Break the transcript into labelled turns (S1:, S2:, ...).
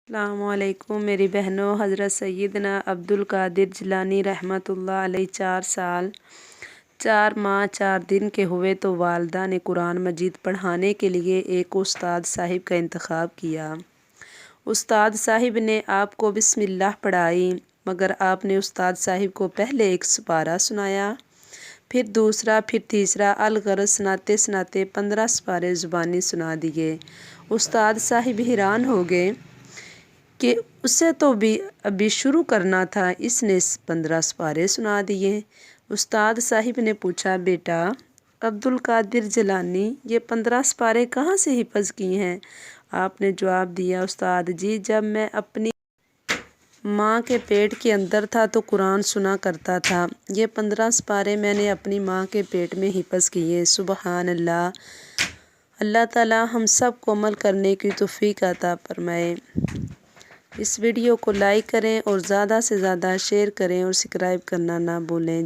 S1: السلام علیکم میری بہنوں، حضرت سیدنا عبدالقادر جیلانی رحمۃ اللہ علیہ 4 سال 4 ماہ 4 دن کے ہوئے تو والدہ نے قرآن مجید پڑھانے کے لیے ایک استاد صاحب کا انتخاب کیا۔ استاد صاحب نے آپ کو بسم اللہ پڑھائی، مگر آپ نے استاد صاحب کو پہلے ایک سپارہ سنایا، پھر دوسرا، پھر تیسرا، الغرض سناتے سناتے 15 سپارے زبانی سنا دیے۔ استاد صاحب حیران ہو گئے کہ اسے تو بھی ابھی شروع کرنا تھا، اس نے 15 سپارے سنا دیے۔ استاد صاحب نے پوچھا، بیٹا عبدالقادر جیلانی، یہ 15 سپارے کہاں سے حفظ کی ہیں؟ آپ نے جواب دیا، استاد جی، جب میں اپنی ماں کے پیٹ کے اندر تھا تو قرآن سنا کرتا تھا۔ یہ 15 سپارے میں نے اپنی ماں کے پیٹ میں حفظ کیے۔ سبحان اللہ۔ اللہ تعالی ہم سب کو عمل کرنے کی توفیق عطا فرمائے۔ اس ویڈیو کو لائک کریں اور زیادہ سے زیادہ شیئر کریں اور سبسکرائب کرنا نہ بھولیں۔